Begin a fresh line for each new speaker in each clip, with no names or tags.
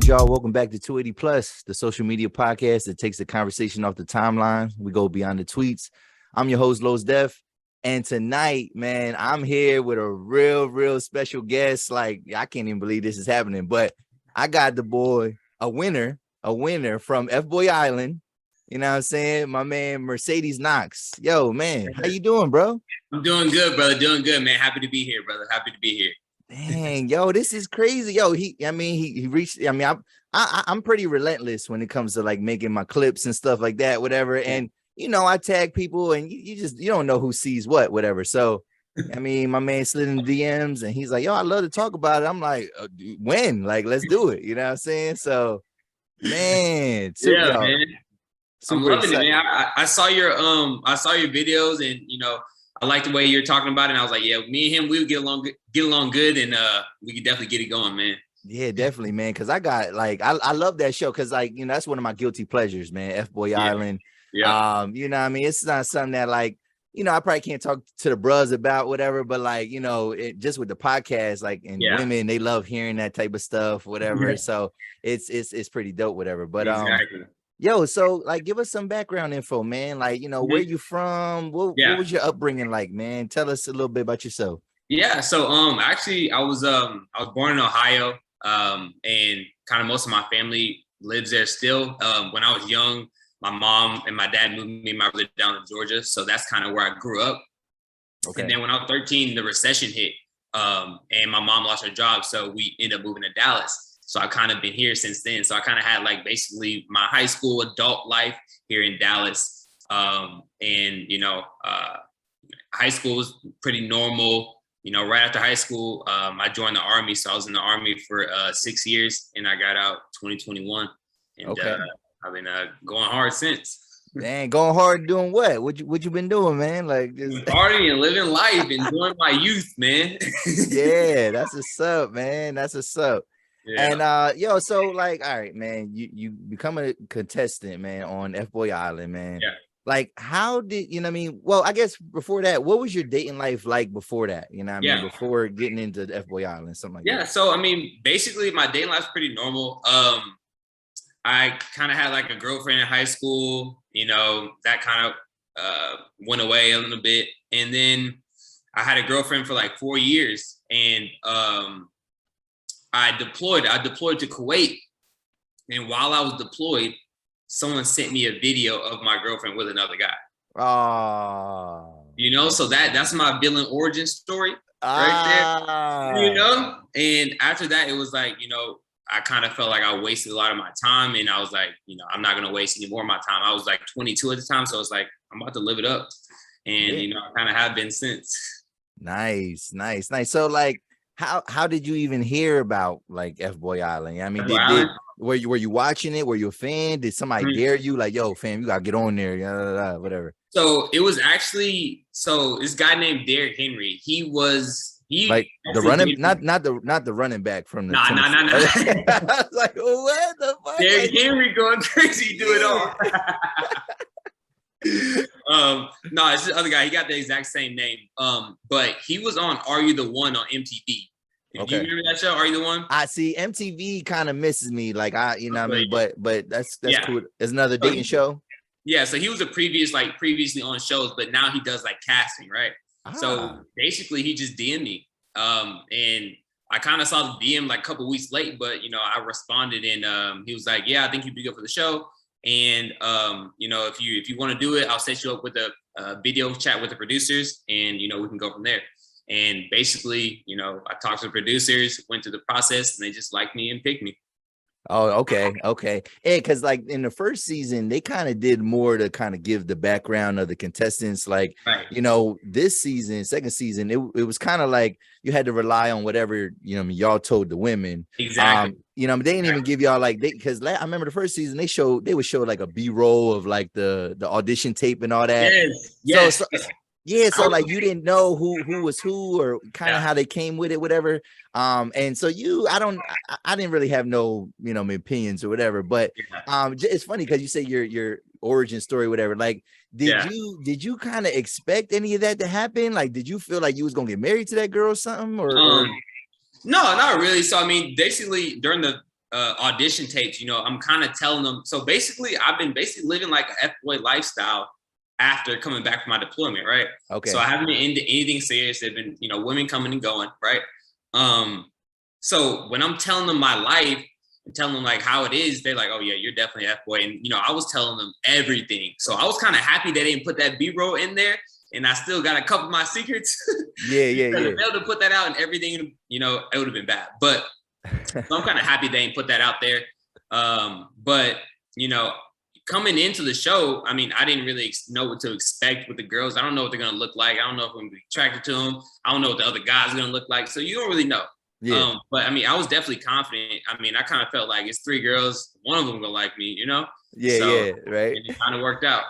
y'all? Welcome back to 280 Plus, the social media podcast that takes the conversation off the timeline. We go beyond the tweets. I'm your host, Los Def. And tonight, man, I'm here with a real special guest. Like, I can't even believe this is happening, but I got the boy, a winner from FBoy Island. You know what I'm saying? My man, Mercedes Knox. Yo, man, how you doing, bro?
I'm doing good, brother. Doing good, man. Happy to be here, brother. Happy to be here.
Dang, yo, this is crazy. Yo, he reached. I mean, I'm pretty relentless when it comes to like making my clips and stuff like that, whatever. And you know, I tag people, and you don't know who sees what, whatever. So, I mean, my man slid in the DMs, and he's like, "Yo, I love to talk about it." I'm like, "When? Like, let's do it." You know what I'm saying? So, man,
man. I'm loving it, man. I saw your videos, and you know, I like the way you're talking about it. And I was like, yeah, me and him, we would get along good, and we could definitely get it going, man.
Yeah, definitely, man. Cause I got like I love that show, cause like, you know, that's one of my guilty pleasures, man. FBoy Island.
Yeah.
You know what I mean? It's not something that like, you know, I probably can't talk to the bros about whatever, but like, you know, just with the podcast, like, and women, they love hearing that type of stuff, whatever. So it's pretty dope, whatever. But
exactly.
Yo, so like, give us some background info, man. Like, you know, where you from? What was your upbringing like, man? Tell us a little bit about yourself.
Yeah. So actually, I was born in Ohio, and kind of most of my family lives there still. When I was young, my mom and my dad moved me and my brother down to Georgia, so that's kind of where I grew up. Okay. And then when I was 13, the recession hit, and my mom lost her job, so we ended up moving to Dallas. So I kind of been here since then. So I kind of had like basically my high school adult life here in Dallas. And, you know, high school was pretty normal. You know, right after high school, I joined the Army. So I was in the Army for 6 years, and I got out 2021. And I've been going hard since.
Man, going hard doing what? What you been doing, man? Like just
partying, living life, enjoying my youth, man.
Yeah, that's what's up, man. That's what's up. Yeah. And yo, so like, all right, man, you become a contestant, man, on FBoy Island, man.
Yeah.
Like, how did you know what I mean? Well, I guess before that, what was your dating life like before that? You know what I mean? Before getting into the FBoy Island, something like that.
Yeah, so I mean, basically my dating life's pretty normal. I kind of had like a girlfriend in high school, you know, that kind of went away a little bit. And then I had a girlfriend for like 4 years, and I deployed to Kuwait. And while I was deployed, someone sent me a video of my girlfriend with another guy.
Oh,
you know, so that's my villain origin story right there, you know? And after that, it was like, you know, I kind of felt like I wasted a lot of my time, and I was like, you know, I'm not going to waste any more of my time. I was like 22 at the time. So I was like, I'm about to live it up. And, you know, I kind of have been since.
Nice. So like, how did you even hear about like FBoy Island? I mean, were you watching it? Were you a fan? Did somebody dare you? Like, yo, fam, you gotta get on there, whatever.
So it was actually this guy named Derrick Henry. He
like the running, not the running back from the.
Nah.
I was like, what the fuck?
Derrick Henry going crazy, do it all. No, it's the other guy. He got the exact same name. But he was on Are You the One on MTV. Do you remember that show? Are You the One?
I see MTV kind of misses me. Like you know what I mean? But that's cool. It's another dating show.
Yeah, so he was previously on shows, but now he does like casting, right? So basically he just DM'd me. And I kind of saw the DM like a couple weeks late, but you know, I responded, and he was like, yeah, I think you'd be good for the show. And you know, if you want to do it, I'll set you up with a video chat with the producers, and you know, we can go from there. And basically, you know, I talked to the producers, went through the process, and they just liked me and picked me.
Oh, okay. Yeah, because like in the first season, they kind of did more to kind of give the background of the contestants. Like, you know, this season, second season, it was kind of like you had to rely on whatever, you know, y'all told the women.
Exactly.
You know, they didn't even give y'all like because I remember the first season they would show like a B-roll of like the audition tape and all that.
Yes.
So like you didn't know who was who or kind of how they came with it, whatever. And so I didn't really have no, you know, opinions or whatever, but it's funny because you say your origin story, whatever. Like, did you kind of expect any of that to happen? Like, did you feel like you was gonna get married to that girl or something? Or
no, not really. So I mean, basically during the audition tapes, I'm kind of telling them. So basically, I've been living like an FBoy lifestyle after coming back from my deployment, right?
Okay.
So I haven't been into anything serious. They've been, women coming and going, right? So when I'm telling them my life and telling them like how it is, they're like, oh yeah, you're definitely FBoy. And I was telling them everything. So I was kind of happy they didn't put that B-roll in there. And I still got a couple of my secrets.
Yeah.
If they were to put that out and everything, it would have been bad. But so I'm kind of happy they didn't put that out there. But coming into the show, I mean, I didn't really know what to expect with the girls. I don't know what they're gonna look like. I don't know if I'm gonna be attracted to them. I don't know what the other guys are gonna look like. So you don't really know.
Yeah.
But I mean, I was definitely confident. I mean, I kind of felt like it's 3 girls, one of them gonna like me,
Yeah,
so,
right.
And it kind of worked out.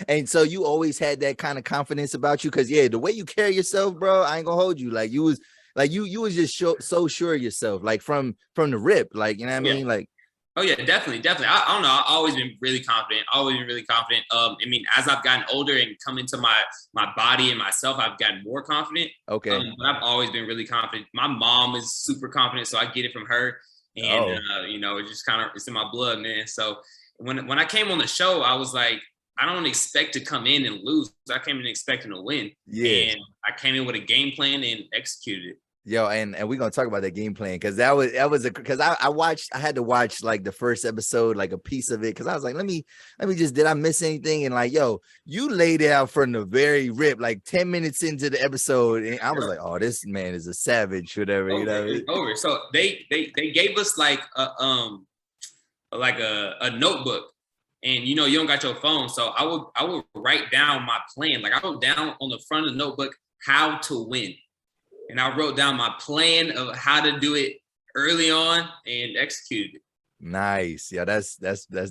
And so you always had that kind of confidence about you, because the way you carry yourself, bro, I ain't gonna hold you. Like you was just so sure of yourself, like from the rip, like I mean, like.
Oh yeah, definitely. I don't know. I've always been really confident. I mean, as I've gotten older and come into my body and myself, I've gotten more confident.
Okay.
But I've always been really confident. My mom is super confident, so I get it from her. And it just it's in my blood, man. So when I came on the show, I was like, I don't expect to come in and lose. I came in expecting to win.
Yeah.
And I came in with a game plan and executed it.
Yo, and we're gonna talk about that game plan, because because I had to watch like the first episode, like a piece of it, because I was like, let me just, did I miss anything? And like, yo, you laid out from the very rip, like 10 minutes into the episode, and I was like, oh, this man is a savage, whatever,
It's over. So they gave us like a notebook, and you don't got your phone, so I would write down my plan. Like I wrote down on the front of the notebook how to win. And I wrote down my plan of how to do it early on and executed it.
Nice. Yeah, that's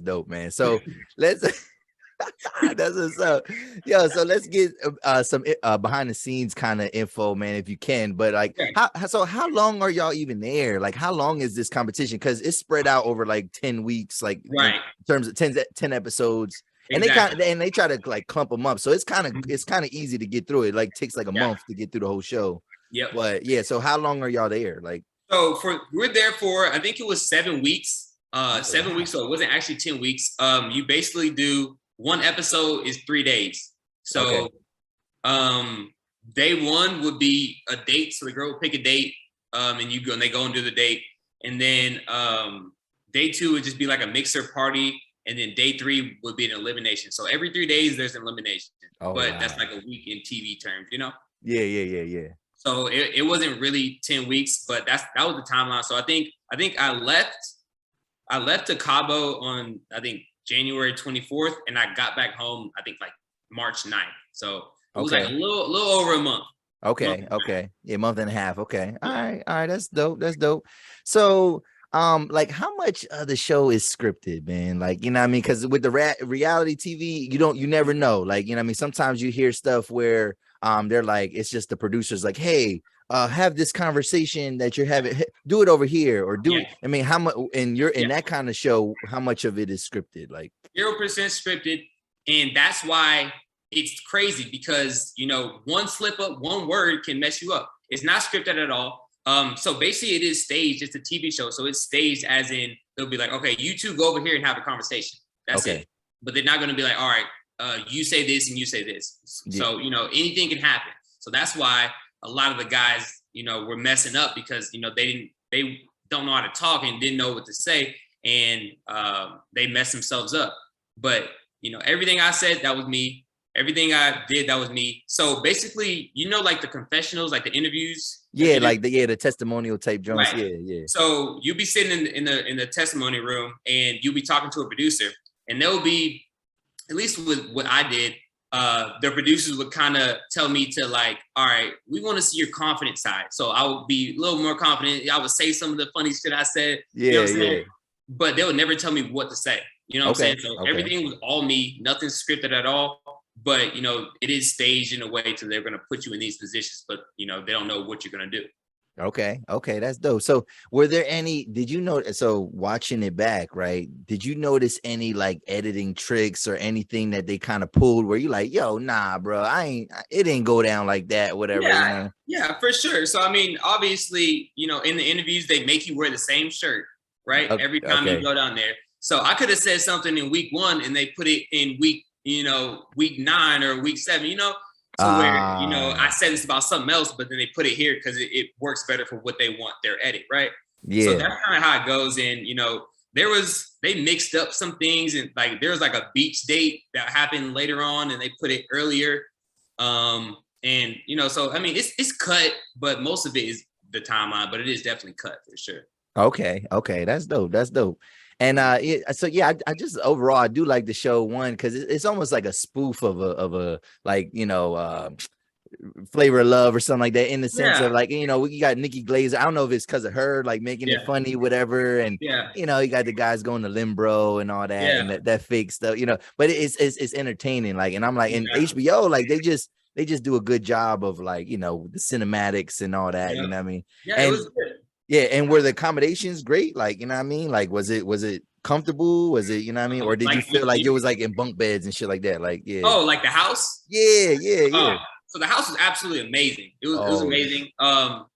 dope, man. So let's that's what's up. Yo, so let's get some behind the scenes kind of info, man, if you can. But like, how long are y'all even there? Like, how long is this competition? Because it's spread out over like 10 weeks, like
right,
in terms of 10 episodes. Exactly. And they try to like clump them up. So it's kind of easy to get through it. Like takes like a month to get through the whole show.
Yep.
But yeah, so how long are y'all there? Like,
so we're there for, I think it was 7 weeks. 7 weeks, so it wasn't actually 10 weeks. You basically do one episode is 3 days. So day one would be a date. So the girl would pick a date, and they go and do the date. And then day 2 would just be like a mixer party. And then day 3 would be an elimination. So every 3 days there's an elimination. That's like a week in TV terms,
Yeah.
So it wasn't really 10 weeks, but that was the timeline. So I think I left to Cabo on, I think, January 24th, and I got back home, I think, like March 9th. So it was like a little over a month.
Okay. Yeah, month and a half. Okay. All right. That's dope. So like how much of the show is scripted, man? Like, what I mean? Because with the reality TV, you never know. Like, what I mean? Sometimes you hear stuff where they're like, it's just the producers like, hey, have this conversation that you're having, do it over here, or do it. I mean, how much, and you're in that kind of show, how much of it is scripted? Like
0% scripted. And that's why it's crazy, because, one slip up, one word can mess you up. It's not scripted at all. So basically it is staged. It's a TV show. So it's staged as in they'll be like, okay, you two go over here and have a conversation. That's it. But they're not going to be like, all right, you say this and you say this. So, anything can happen. So that's why a lot of the guys, were messing up, because, they don't know how to talk and didn't know what to say. And they messed themselves up. But, everything I said, that was me. Everything I did, that was me. So basically, like the confessionals, like the interviews.
Yeah, like the testimonial type Jones.
Right.
Yeah.
So you'll be sitting in the testimony room, and you'll be talking to a producer, and they'll be, at least with what I did, the producers would kind of tell me to like, all right, we want to see your confident side. So I would be a little more confident. I would say some of the funny shit I said.
Yeah.
But they would never tell me what to say. You know what I'm saying? So everything was all me, nothing scripted at all. But, it is staged in a way to they're going to put you in these positions, but, they don't know what you're going to do.
Okay, that's dope. So were there did you know, so watching it back, right, did you notice any like editing tricks or anything that they kind of pulled where you like, yo, nah, bro, it didn't go down like that, whatever?
Yeah, for sure. So, I mean, obviously, in the interviews, they make you wear the same shirt. right? Every time you go down there. So I could have said something in week 1 and they put it in week 9 or week 7, So where, I said this about something else, but then they put it here because it works better for what they want their edit, right?
Yeah.
So that's kind of how it goes. And, they mixed up some things, and like there was like a beach date that happened later on and they put it earlier. And so I mean it's cut, but most of it is the timeline, but it is definitely cut for sure.
Okay, that's dope. And I just overall I do like the show one because it's almost like a spoof of a like Flavor of Love or something like that, in the sense of like, we got Nikki Glazer. I don't know if it's because of her like making it funny, whatever, and you got the guys going to Limbro and all that, and that fake stuff, but it's entertaining, like, and I'm like, and HBO, like they just do a good job of like, the cinematics and all that, you know what I mean?
It was good.
Yeah, and were the accommodations great? Like, you know what I mean? Like, was it comfortable? Was it, you know what I mean? Or did you feel like it was like in bunk beds and shit like that? Like, yeah.
Oh, like the house?
Yeah.
So the house was absolutely amazing. It was amazing.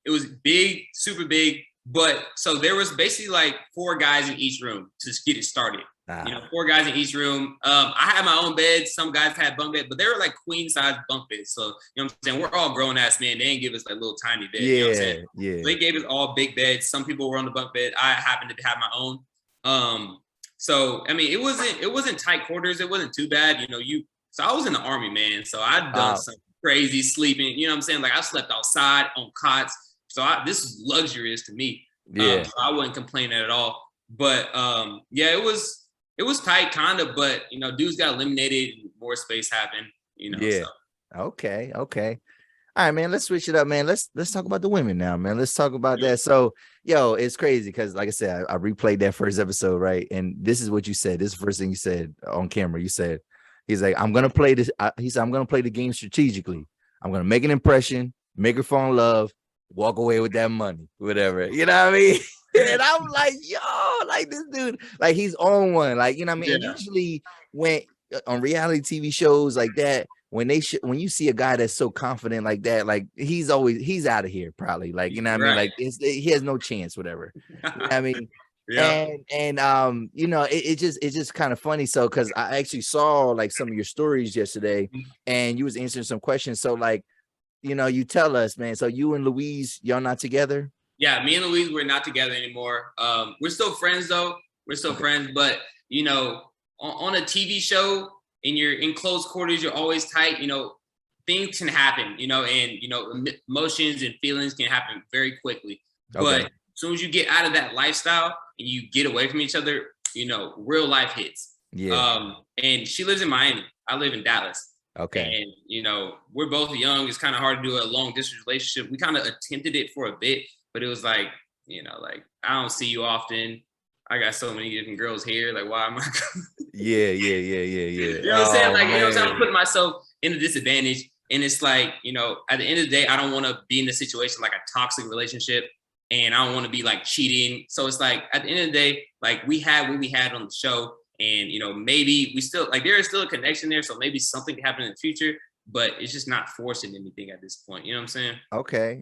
It was big, super big. But so there was basically like 4 guys in each room to just get it started. 4 guys in each room. I had my own bed. Some guys had bunk beds, but they were like queen size bunk beds. So, you know what I'm saying? We're all grown ass men. They didn't give us like little tiny beds. You know what I'm saying?
Yeah.
So they gave us all big beds. Some people were on the bunk bed. I happened to have my own. So I mean, it wasn't tight quarters. It wasn't too bad. So I was in the Army, man. So I'd done some crazy sleeping. You know what I'm saying? Like I slept outside on cots. So this was luxurious to me. So I wouldn't complain at all. But it was tight, kind of, but dudes got eliminated and more space happened, So.
Okay. All right, man. Let's switch it up, man. Let's talk about the women now, man. Let's talk about that. So, it's crazy because, like I said, I replayed that first episode, right? And this is what you said. This is the first thing you said on camera. You said, he's like, I'm gonna play this. He said, I'm gonna play the game strategically. I'm gonna make an impression, make her fall in love, walk away with that money, whatever. You know what I mean? And I'm like, like this dude, like he's on one, like, you know what I mean?
Yeah.
And usually when on reality TV shows like that, when you see a guy that's so confident like that, like he's out of here probably, like, you know what I mean? Like he has no chance, whatever. You know what I mean? And it's just kind of funny. So because I actually saw like some of your stories yesterday and you was answering some questions. So like, you tell us, man. So you and Louise, y'all not together?
Yeah, me and Louise, we're not together anymore. We're still friends though. We're still friends, but on a TV show and you're in close quarters, you're always tight. Things can happen. And emotions and feelings can happen very quickly. But as soon as you get out of that lifestyle and you get away from each other, real life hits. Yeah. And she lives in Miami. I live in Dallas.
Okay.
And we're both young. It's kind of hard to do a long distance relationship. We kind of attempted it for a bit. But it was like, like, I don't see you often. I got so many different girls here. Like, why am I?
Yeah.
You know what I'm saying? Like, I'm putting myself in a disadvantage. And it's like, at the end of the day, I don't want to be in a situation like a toxic relationship. And I don't want to be like cheating. So it's like, at the end of the day, like we had what we had on the show. And, maybe we still, like, there is still a connection there. So maybe something can happen in the future. But it's just not forcing anything at this point. You know what I'm saying?
Okay.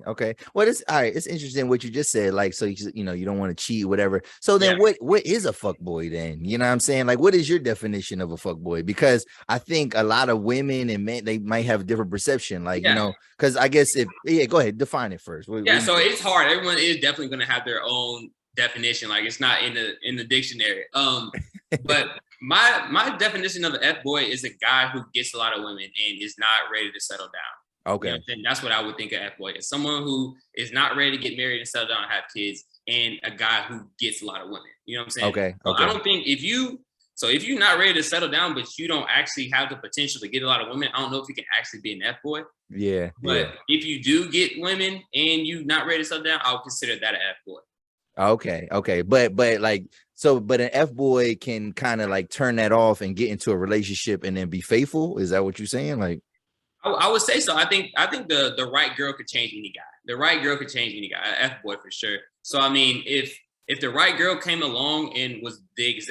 Well, it's all right. It's interesting what you just said. Like, so you don't want to cheat, whatever. So then, what is a fuckboy then? You know what I'm saying? Like, what is your definition of a fuckboy? Because I think a lot of women and men, they might have a different perception. Like, because I guess go ahead, define it first.
So it's hard. Everyone is definitely going to have their own definition. Like, it's not in the dictionary. But my definition of an F-boy is a guy who gets a lot of women and is not ready to settle down.
Okay.
And that's what I would think of F-boy is someone who is not ready to get married and settle down and have kids, and a guy who gets a lot of women. You know what I'm saying?
Okay.
So I don't think if you're not ready to settle down, but you don't actually have the potential to get a lot of women, I don't know if you can actually be an F-boy.
Yeah.
But if you do get women and you're not ready to settle down, I'll consider that an F-boy.
Okay. But like, but an F-boy can kind of like turn that off and get into a relationship and then be faithful. Is that what you're saying? Like,
I would say so. I think the right girl could change any guy. The right girl could change any guy. An F-boy for sure. So I mean, if the right girl came along and was the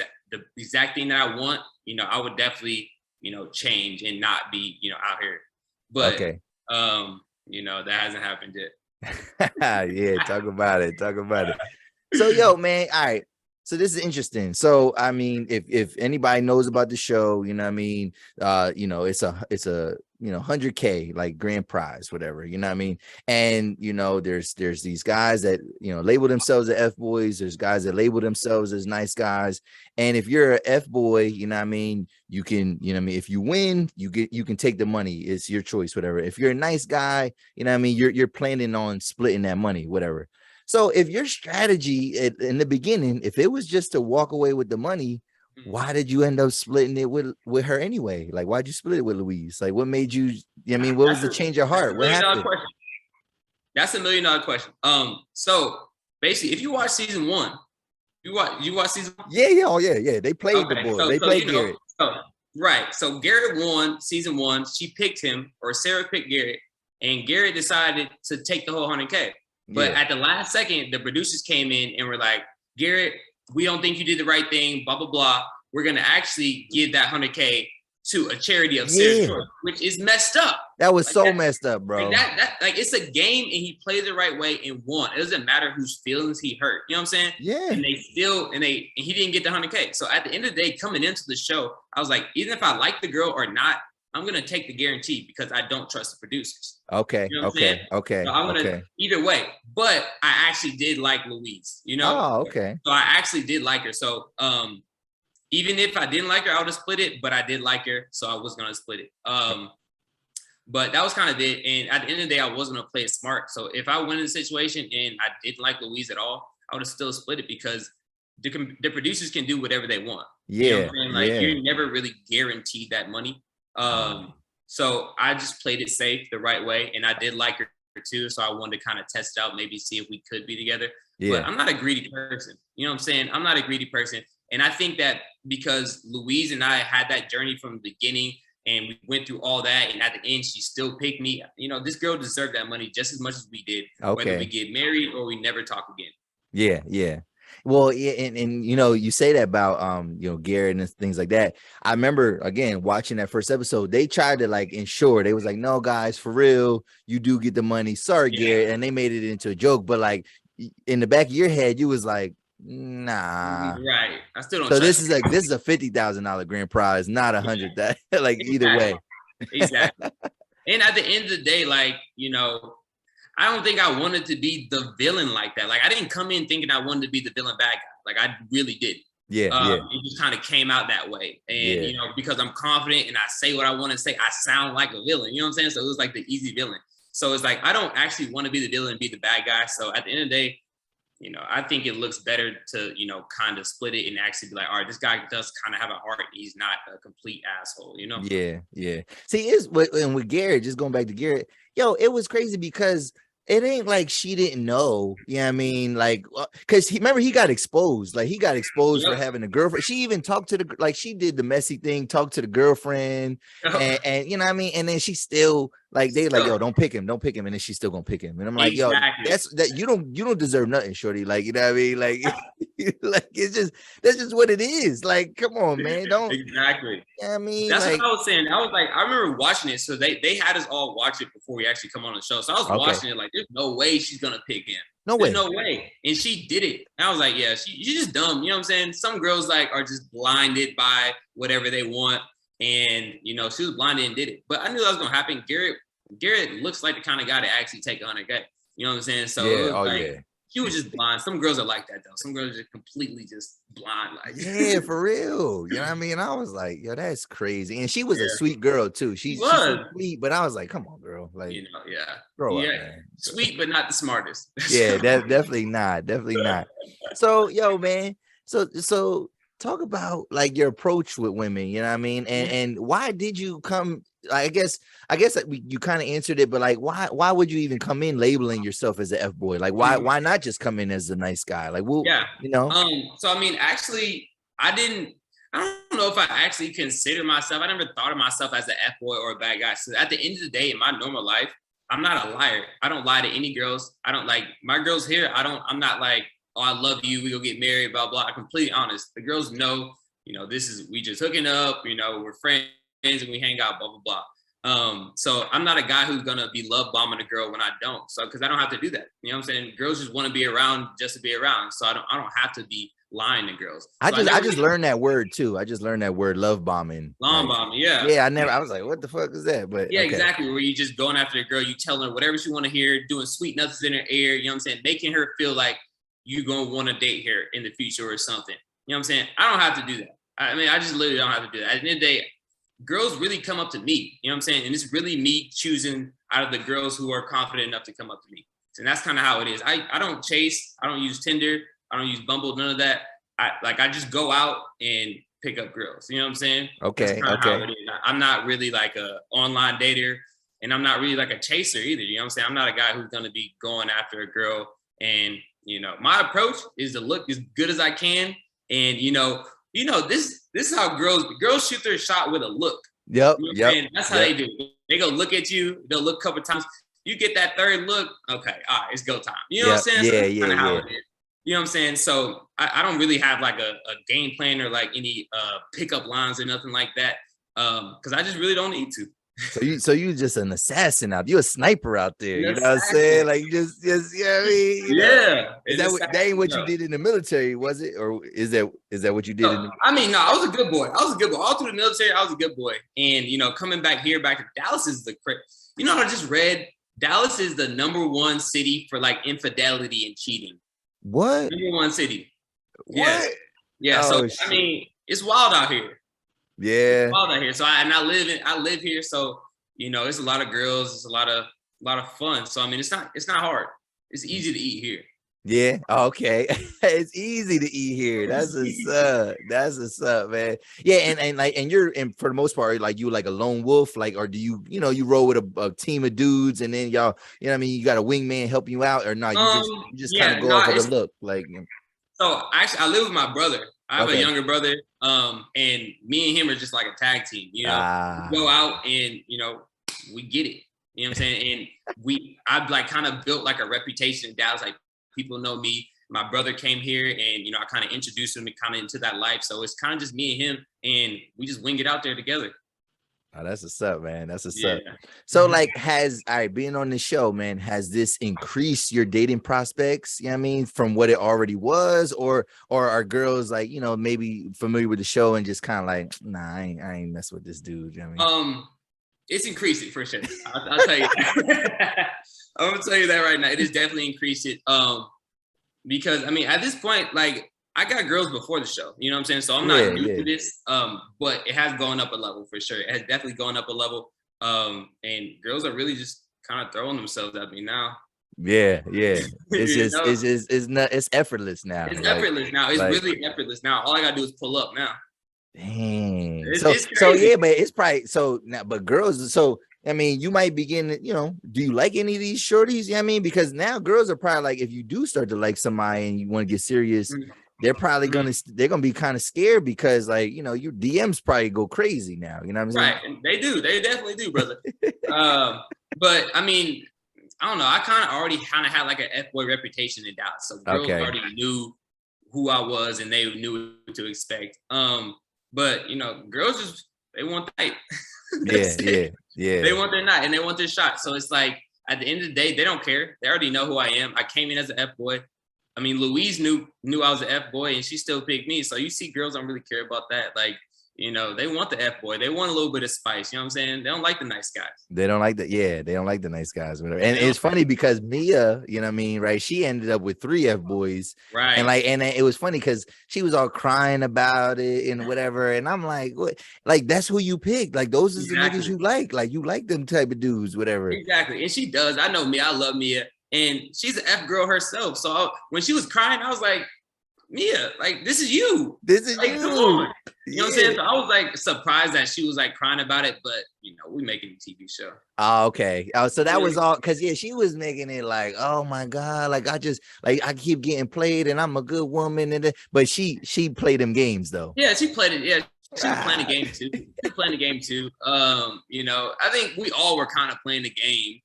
exact thing that I want, I would definitely, change and not be, out here. But that hasn't happened yet.
Yeah, talk about it. So, yo, man, all right. So this is interesting. So I mean, if anybody knows about the show, you know what I mean, it's a 100K like grand prize, whatever, you know what I mean. And there's these guys that label themselves as F boys. There's guys that label themselves as nice guys. And if you're a F boy, you know what I mean, you can, if you win, you can take the money. It's your choice, whatever. If you're a nice guy, you know what I mean, you're planning on splitting that money, whatever. So if your strategy in the beginning, if it was just to walk away with the money, why did you end up splitting it with her anyway? Like, why'd you split it with Louise? Like, what made you, what was the change of heart? What happened?
That's $1 million question. So basically, if you watch season 1, you watch season 1?
Yeah. Oh, yeah. They played the boy. They played Garrett.
Right. So Garrett won season 1. She picked him, or Sarah picked Garrett, and Garrett decided to take the whole 100K. But at the last second, the producers came in and were like, Garrett, we don't think you did the right thing, blah, blah, blah. We're going to actually give that 100K to a charity of Sarah's choice, which is messed up.
That was messed up, bro.
Like it's a game, and he played the right way and won. It doesn't matter whose feelings he hurt. You know what I'm saying?
Yeah.
And he didn't get the 100K. So at the end of the day, coming into the show, I was like, even if I like the girl or not, I'm gonna take the guarantee because I don't trust the producers.
Okay.
You know
okay.
So I'm gonna either way. But I actually did like Louise.
Oh, okay.
So I actually did like her. So even if I didn't like her, I would have split it. But I did like her, so I was gonna split it. But that was kind of it. And at the end of the day, I wasn't gonna play it smart. So if I went in the situation and I didn't like Louise at all, I would have still split it because the producers can do whatever they want.
Yeah.
You're never really guaranteed that money. So I just played it safe the right way, and I did like her too. So I wanted to kind of test it out, maybe see if we could be together. Yeah. But I'm not a greedy person. You know what I'm saying? I'm not a greedy person. And I think that because Louise and I had that journey from the beginning, and we went through all that, and at the end, she still picked me. This girl deserved that money just as much as we did, whether we get married or we never talk again.
Yeah. Well, yeah, and you say that about Garrett and things like that. I remember again watching that first episode. They tried to like ensure. They was like, "No, guys, for real, you do get the money. Sorry, Garrett," and they made it into a joke. But like in the back of your head, you was like, "Nah."
Right. I still don't.
So this is a $50,000 grand prize, not $100,000. Like either way.
Exactly. And at the end of the day, like I don't think I wanted to be the villain like that. Like I didn't come in thinking I wanted to be the villain bad guy. Like I really did.
Yeah.
It just kind of came out that way. And because I'm confident and I say what I want to say, I sound like a villain. You know what I'm saying? So it was like the easy villain. So it's like I don't actually want to be the villain and be the bad guy. So at the end of the day, I think it looks better to, kind of split it and actually be like, all right, this guy does kind of have a heart. He's not a complete asshole,
Yeah. See, and with Garrett, just going back to Garrett, it was crazy because it ain't like she didn't know, you know what I mean? Like, because remember, he got exposed. Like, he got exposed for having a girlfriend. She even talked to she did the messy thing, talked to the girlfriend, and you know what I mean? And then she still, like, they like, yo, don't pick him. And then she's still gonna pick him. And I'm like, yo, you don't deserve nothing, shorty. Like, you know what I mean? Like, like that's just what it is. Like, come on, man. Don't.
Exactly.
You know what I mean?
That's what I was saying. I was like, I remember watching it. So they had us all watch it before we actually come on the show. So I was watching it like, there's no way she's gonna pick him. There's no way. And she did it. And I was like, yeah, she's just dumb. You know what I'm saying? Some girls like are just blinded by whatever they want. And she was blinded and did it. But I knew that was gonna happen. Garrett looks like the kind of guy to actually take 100K. You know what I'm saying? So she was just blind. Some girls are like that though. Some girls are just completely just blind. Like
for real. You know what I mean? I was like, yo, that's crazy. And she was a sweet girl too. She's sweet, but I was like, come on, girl. Like, grow up, man.
Sweet, but not the smartest.
Definitely not. So, yo, man. So talk about like your approach with women. You know what I mean? And why did you come? I guess you kind of answered it, but like, why would you even come in labeling yourself as an F boy? Like, why not just come in as a nice guy? Like, well,
So I mean, actually, I don't know if I actually consider myself. I never thought of myself as an F boy or a bad guy. So at the end of the day, in my normal life, I'm not a liar. I don't lie to any girls. I don't like my girls here. I'm not like, oh, I love you. We go get married, blah blah. I'm completely honest. The girls know, we just hooking up. We're friends. And we hang out, blah, blah, blah. So I'm not a guy who's going to be love bombing a girl when I don't. So, because I don't have to do that. You know what I'm saying? Girls just want to be around just to be around. So I don't have to be lying to girls.
I
So
just learned that word too. I just learned that word, love bombing.
Long bombing, yeah.
Yeah, I was like, what the fuck is that? But
yeah,
okay.
exactly. Where you just going after a girl, you telling her whatever she want to hear, doing sweet nothings in her ear, you know what I'm saying? Making her feel like you gonna want to date her in the future or something. You know what I'm saying? I don't have to do that. I mean, I just literally don't have to do that. At the end of the day, girls really come up to me, you know what I'm saying? And it's really me choosing out of the girls who are confident enough to come up to me. And that's kind of how it is. I don't chase, I don't use Tinder, I don't use Bumble, none of that. I just go out and pick up girls. You know what I'm saying?
Okay.
That's how it is. I'm not really like a online dater, and I'm not really like a chaser either. You know what I'm saying? I'm not a guy who's gonna be going after a girl. And my approach is to look as good as I can. And this is how girls shoot their shot with a look.
Yep.
You know yep. That's how they do. They go look at you. They'll look a couple times. You get that third look. Okay, all right, it's go time. You know what I'm saying? So that's kind of how it is. You know what I'm saying? So I don't really have like a game plan or like any pickup lines or nothing like that. Because I just really don't need to.
So you just an assassin out. You a sniper out there. You know what I'm saying? Like just you know what I mean? That ain't what you did in the military, was it? Or is that what you did in the
I mean, no, I was a good boy. All through the military, I was a good boy. And coming back to Dallas is I just read Dallas is the #1 city for like infidelity and cheating.
What?
#1 city.
What?
Yeah. So shit. I mean, it's wild out here.
Yeah.
It's wild out here. So I live here. So it's a lot of girls. It's a lot of fun. So I mean, it's not hard. It's easy to eat here.
Yeah. Okay. It's easy to eat here. That's what's up, man. Yeah. And you're for the most part, like you like a lone wolf, like, or do you roll with a team of dudes and then y'all, I mean, you got a wingman helping you out, or not? You just kind of go off of the look, like.
So actually, I live with my brother. I have a younger brother. And me and him are just like a tag team. We go out and we get it. You know what I'm saying? And I've like kind of built like a reputation in Dallas. Like, people know me. My brother came here and, I kind of introduced him kind of into that life. So it's kind of just me and him, and we just wing it out there together.
Oh, that's what's up, man. That's what's up. So like, being on the show, man, has this increased your dating prospects? You know what I mean? From what it already was, or are girls like, maybe familiar with the show and just kind of like, nah, I ain't mess with this dude. You know what I mean?
It's increasing for sure. I'll tell you that. I'm gonna tell you that right now. It is definitely increased it. Because I mean, at this point, like, I got girls before the show. You know what I'm saying? So I'm not new to this. But it has gone up a level for sure. It has definitely gone up a level. And girls are really just kind of throwing themselves at me now.
Yeah. It's effortless now.
It's effortless now. It's really effortless now. All I gotta do is pull up now.
Dang. So yeah, but it's probably so now, but girls, so I mean, you might begin to, do you like any of these shorties? You know what I mean? Because now girls are probably like, if you do start to like somebody and you want to get serious, they're probably gonna be kind of scared because, like, your DMs probably go crazy now. You know what I'm saying?
Right. They do. They definitely do, brother. But I mean, I don't know. I kind of already had like an F-boy reputation in Dallas, so girls already knew who I was and they knew what to expect. But girls just they want that. Yeah. They want their night and they want their shot. So it's like, at the end of the day, they don't care. They already know who I am. I came in as an F-boy. I mean, Louise knew I was an F-boy and she still picked me. So you see girls don't really care about that. Like, they want the F-boy. They want a little bit of spice. You know what I'm saying? They don't like the nice guys.
They don't like they don't like the nice guys. Whatever. And it's funny because Mia, you know what I mean, right? She ended up with 3 F-boys.
Right.
And it was funny because she was all crying about it and whatever. And I'm like, what? Like, that's who you picked. Like, those are the niggas you like. Like, you like them type of dudes, whatever.
Exactly. And she does. I know Mia. I love Mia. And she's an F-girl herself. So when she was crying, I was like, Mia, like, this is you.
This is
like,
you.
Come on. You know what I'm saying? So I was like surprised that she was like crying about it, but we making a TV show.
Oh, okay. Oh, so that was all because she was making it like, oh my God, like I keep getting played and I'm a good woman, but she played them games though.
Yeah, she played it. Yeah, she was playing the game too. I think we all were kind of playing the game.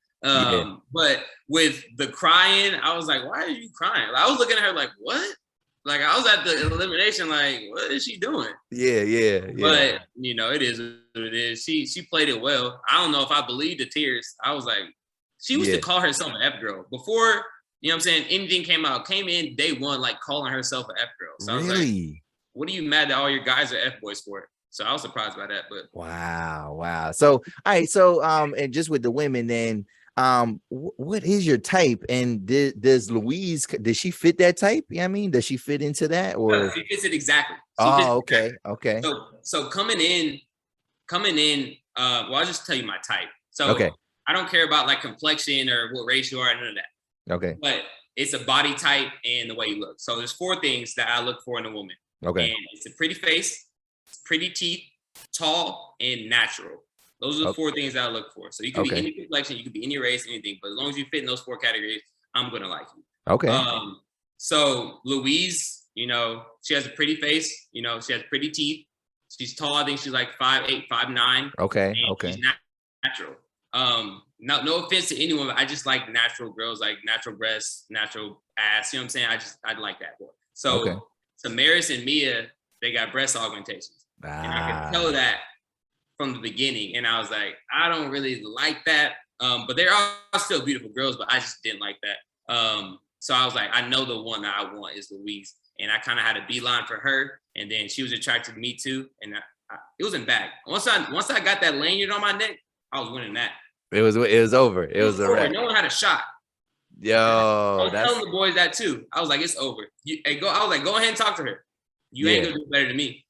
But with the crying, I was like, why are you crying? Like, I was looking at her like, what? Like, I was at the elimination, like, what is she doing?
Yeah.
But, it is what it is. She played it well. I don't know if I believed the tears. I was like, she used to call herself an F-girl. Before You know what I'm saying? Anything came in day one, like calling herself an F girl. So I was like,
Really?
what are you mad that all your guys are F boys for? So I was surprised by that. But
Wow. So, all right. So, and just with the women, then, what is your type? And does Louise, does she fit that type? You know what I mean? Does she fit into that or?
she fits it exactly.
Oh, okay. Okay.
So coming in, well, I'll just tell you my type. So
Okay.
I don't care about like complexion or what race you are, none of that.
Okay.
But it's a body type and the way you look. So there's 4 things that I look for in a woman.
Okay.
And it's a pretty face, pretty teeth, tall, and natural. Those are the 4 things that I look for. So you can be any complexion, you can be any race, anything. But as long as you fit in those 4 categories, I'm gonna like you.
Okay.
So Louise, you know, she has a pretty face. You know, she has pretty teeth. She's tall. I think she's like 5'8", 5'9".
Okay.
And
Okay.
she's natural. No offense to anyone, but I just like natural girls, like natural breasts, natural ass. You know what I'm saying? I like that boy. So Tamaris and Mia, they got breast augmentations. And I could tell that from the beginning. And I was like, I don't really like that. But they're all still beautiful girls, but I just didn't like that. So I was like, I know the one that I want is Louise. And I kind of had a beeline for her. And then she was attracted to me too. And it was in back. Once I got that lanyard on my neck, I was winning that.
It was over. It was a wrap.
No one had a shot.
Yo,
I was telling the boys that too. I was like, it's over. I was like, go ahead and talk to her. You ain't gonna do better than me.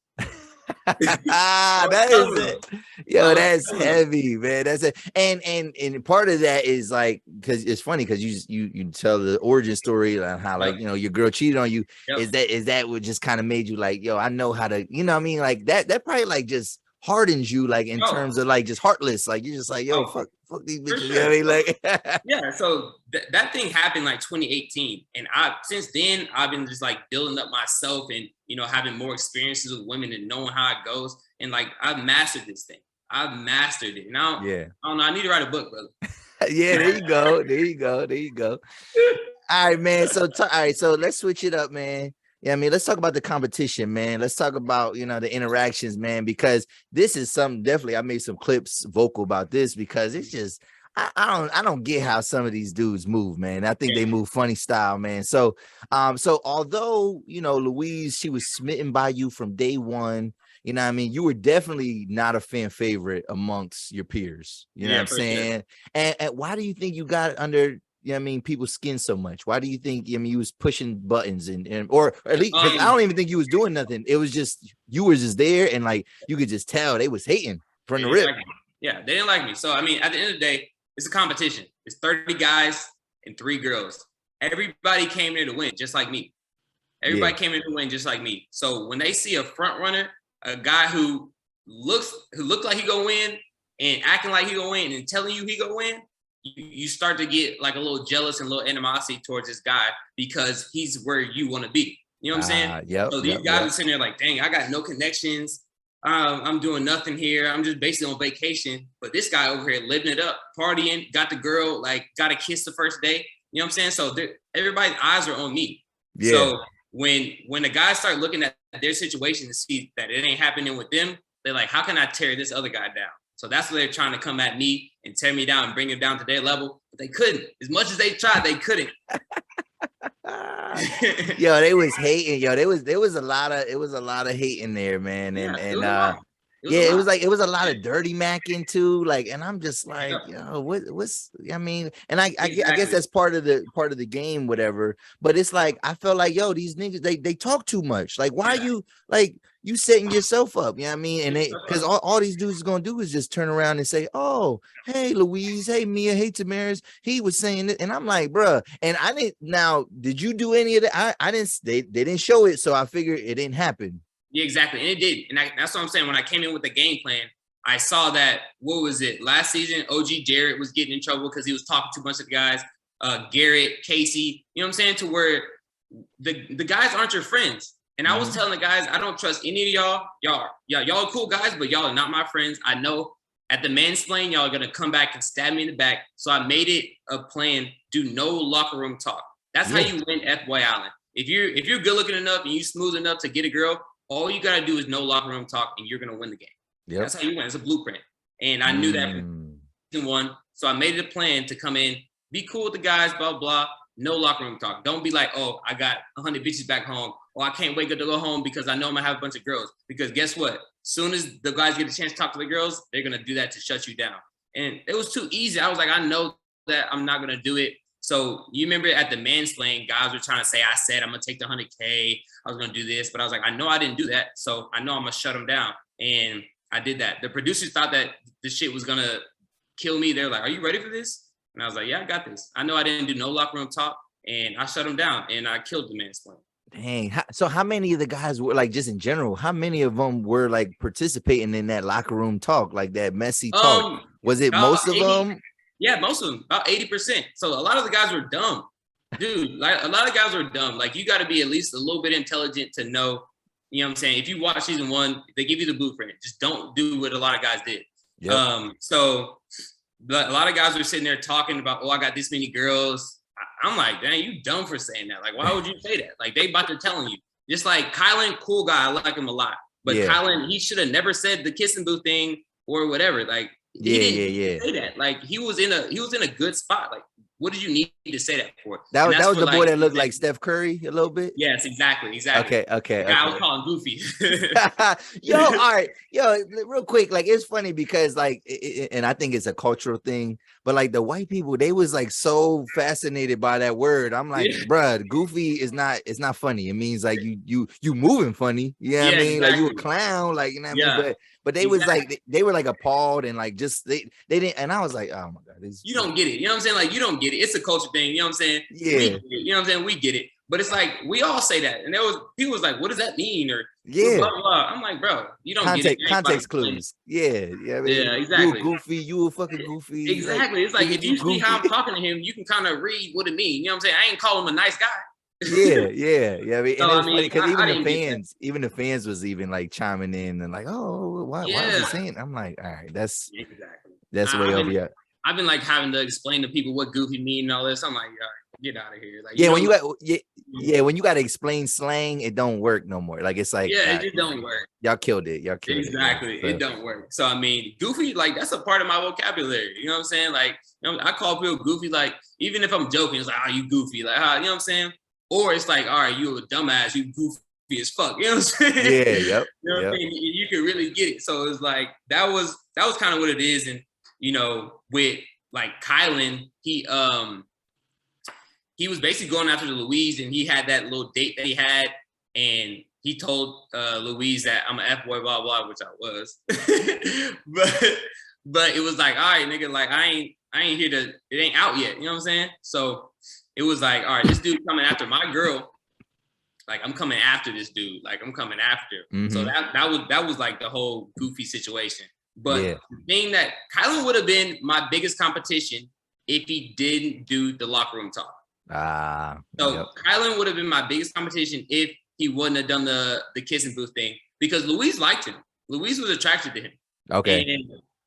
That is it. Yo, that's heavy, man. That's it. And part of that is like, because it's funny because you tell the origin story on how like, you know, your girl cheated on you. Is that what just kind of made you like, yo, I know how to, you know what I mean? Like that probably like just hardens you like in terms of like just heartless. Like you're just like, yo, fuck these bitches. Sure. You know what I mean? Like
yeah. So that thing happened like 2018. And since then I've been just like building up myself and, you know, having more experiences with women and knowing how it goes. And like I've mastered this thing. I've mastered it. Now, I don't know. I need to write a book, brother.
Yeah, there you go. All right, man. So all right, so let's switch it up, man. Yeah, I mean, let's talk about the competition, man. Let's talk about, you know, the interactions, man, because this is something definitely. I made some clips vocal about this because it's just I don't get how some of these dudes move, man. I think they move funny style, man. So although, you know, Louise, she was smitten by you from day one, you know what I mean? You were definitely not a fan favorite amongst your peers. You know what I'm saying? Sure. And why do you think you got under, you know what I mean, people's skin so much? Why do you think, I mean, you was pushing buttons or at least, I don't even think you was doing nothing. It was just, you were just there and like, you could just tell they was hating from the rip.
Like they didn't like me. So, I mean, at the end of the day, it's a competition. It's 30 guys and 3 girls. Everybody came there to win, just like me. Everybody came in to win, just like me. So when they see a front runner, a guy who looked like he gonna win and acting like he gonna win and telling you he gonna win, you start to get like a little jealous and a little animosity towards this guy because he's where you want to be. You know what I'm saying? So these guys are sitting there like, dang, I got no connections. I'm doing nothing here. I'm just basically on vacation. But this guy over here living it up, partying, got the girl, like got a kiss the first day. You know what I'm saying? So everybody's eyes are on me. Yeah. So when the guys start looking at their situation and see that it ain't happening with them, they're like, how can I tear this other guy down? So that's why they're trying to come at me and tear me down and bring him down to their level. But they couldn't. As much as they tried, they couldn't.
Yo, they was hating. Yo, there was a lot of hating there, man. It was a lot of dirty macking too. Like, and I'm just like, yo, what's I mean, and I guess that's part of the game, whatever. But it's like I felt like, yo, these niggas they talk too much. Like, why you like you setting yourself up? You know what I mean? And because all these dudes is gonna do is just turn around and say, oh, hey Louise, hey Mia, hey Tamaris, he was saying it, and I'm like, bruh. And I didn't. Now, did you do any of that? I didn't. They didn't show it, so I figured it didn't happen.
Yeah, exactly. And it did. And that's what I'm saying. When I came in with the game plan, I saw that, what was it? Last season, OG Jarrett was getting in trouble because he was talking to a bunch of guys. Garrett, Casey, you know what I'm saying? To where the guys aren't your friends. And I was telling the guys, I don't trust any of y'all. Y'all are cool guys, but y'all are not my friends. I know at the mansplain, y'all are going to come back and stab me in the back. So I made it a plan. Do no locker room talk. That's how you win FBoy Island. If you're good looking enough and you smooth enough to get a girl, all you got to do is no locker room talk and you're going to win the game. Yep. That's how you win. It's a blueprint. And I knew that from season 1. So I made it a plan to come in, be cool with the guys, blah, blah. no locker room talk. Don't be like, oh, I got 100 bitches back home, or I can't wait to go home because I know I'm gonna have a bunch of girls. Because guess what? Soon as the guys get a chance to talk to the girls, they're gonna do that to shut you down. And it was too easy. I was like, I know that I'm not gonna do it. So you remember at the mansplain, guys were trying to say, I said I'm gonna take the 100K. I was gonna do this, but I was like, I know I didn't do that. So I know I'm gonna shut them down. And I did that. The producers thought that the shit was gonna kill me. They're like, are you ready for this? And I was like, yeah, I got this. I know I didn't do no locker room talk, and I shut them down, and I killed the mansplain.
Dang. So how many of the guys were like, just in general, how many of them were like participating in that locker room talk, like that messy talk? Was it most of
80,
them?
Yeah, most of them, about 80%. So a lot of the guys were dumb. Dude, like a lot of guys were dumb. Like you got to be at least a little bit intelligent to know, you know what I'm saying? If you watch season 1, they give you the blueprint. Just don't do what a lot of guys did. Yep. So a lot of guys were sitting there talking about, oh, I got this many girls. I'm like, dang, you dumb for saying that. Like, why would you say that? Like, they about to telling you. Just like Kylan, cool guy. I like him a lot. But Kylan, he should have never said the kissing booth thing or whatever. Like, he didn't say that. Like, he was in a good spot. Like, what did you need to say that for?
That was the boy that looked like Steph Curry a little bit?
Yes, exactly.
Okay.
I would call him Goofy.
Yo, all right. Yo, real quick, like, it's funny because, like, and I think it's a cultural thing, but, like, the white people, they was, like, so fascinated by that word. I'm like, bruh, Goofy is not, it's not funny. It means, like, you moving funny. You know what I mean? Exactly. Like, you a clown. Like, you know what I mean? But they was like, they were like appalled and like just they didn't, and I was like, oh my God,
you don't get it. You know what I'm saying? Like, you don't get it. It's a culture thing. You know what I'm saying?
Yeah.
You know what I'm saying? We get it. But it's like we all say that, and there was people was like, what does that mean? Or blah, blah, blah. I'm like, bro, you don't get it.
Context clues. Yeah, I mean,
yeah, exactly.
You a goofy, you a fucking goofy.
Exactly. It's like if you see how I'm talking to him, you can kind of read what it means. You know what I'm saying? I ain't calling him a nice guy.
Yeah. I mean, and it was funny because even the fans was even like chiming in and like, oh, why is he saying? I'm like, all right, that's way over here.
I've been like having to explain to people what goofy mean and all this. I'm like, all right, get out of here. Like,
when you got to explain slang, it don't work no more. Like, it's like,
it just don't work.
Y'all killed it.
Exactly. It don't work. So I mean, goofy, like that's a part of my vocabulary. You know what I'm saying? Like, you know, I call people goofy. Like, even if I'm joking, it's like, oh, you goofy. Like, you know what I'm saying? Or it's like, all right, you a dumbass, you goofy as fuck. You know what I'm saying?
Yeah, yep.
You know what I mean? You can really get it. So it's like that was kind of what it is. And you know, with like Kylan, he was basically going after the Louise, and he had that little date that he had, and he told Louise that I'm an F-boy, blah blah, which I was. but it was like, all right, nigga, like I ain't here to, it ain't out yet. You know what I'm saying? So it was like, all right, this dude coming after my girl. Like, I'm coming after this dude. Like, I'm coming after. Mm-hmm. So that was like the whole goofy situation. But the thing that Kylan would have been my biggest competition if he didn't do the locker room talk. Kylan would have been my biggest competition if he wouldn't have done the kissing booth thing, because Louise liked him. Louise was attracted to him. Okay.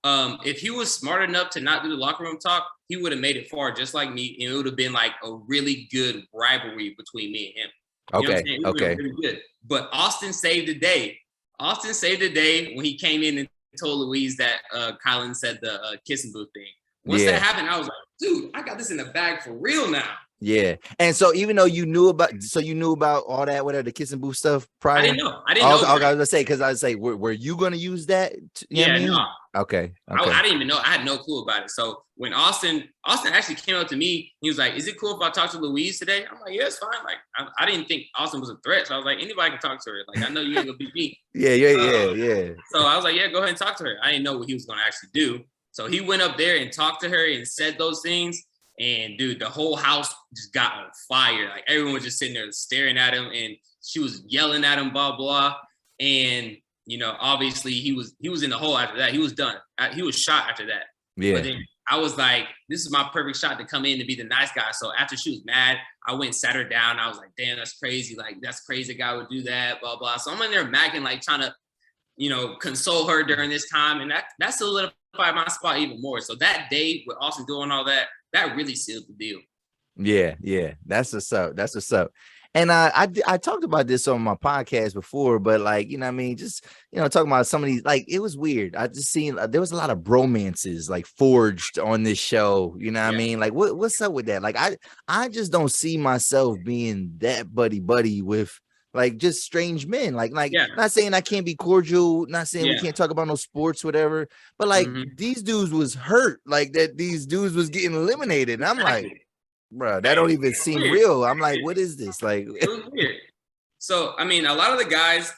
And if he was smart enough to not do the locker room talk, he would have made it far just like me, and it would have been like a really good rivalry between me and him. You know what I'm saying? It would have been really good. But Austin saved the day. Austin saved the day when he came in and told Louise that Kylan said the kissing booth thing. Once that happened, I was like, dude, I got this in the bag for real now. Yeah.
And so even though you knew about all that, whatever, the kissing booth stuff prior?
I didn't know. I was
gonna say, because I was like, were you gonna use that?
No.
Okay.
I didn't even know. I had no clue about it. So when Austin actually came up to me, he was like, is it cool if I talk to Louise today? I'm like, yeah, it's fine. Like, I didn't think Austin was a threat. So I was like, anybody can talk to her. Like, I know you ain't gonna beat me.
Yeah.
So I was like, yeah, go ahead and talk to her. I didn't know what he was gonna actually do. So he went up there and talked to her and said those things. And dude, the whole house just got on fire. Like, everyone was just sitting there staring at him, and she was yelling at him, blah, blah. And, you know, obviously he was in the hole after that. He was done. He was shot after that.
Yeah.
But then I was like, this is my perfect shot to come in and be the nice guy. So after she was mad, I went and sat her down. I was like, damn, that's crazy. Like, that's crazy. A guy would do that, blah, blah. So I'm in there macking, like trying to, you know, console her during this time. And that solidified my spot even more. So that day with Austin doing all that, that really sealed the deal.
Yeah. That's what's up. And I talked about this on my podcast before, but like, you know what I mean? Just, you know, talking about some of these, like, it was weird. I just seen there was a lot of bromances like forged on this show. You know what I mean? Like, what's up with that? Like, I just don't see myself being that buddy with like just strange men. Like, not saying I can't be cordial, not saying we can't talk about no sports, whatever, but like these dudes was hurt, like that these dudes was getting eliminated. And I'm like, bro, that don't even seem real. I'm like, what is this? Like,
it was weird. So, I mean, a lot of guys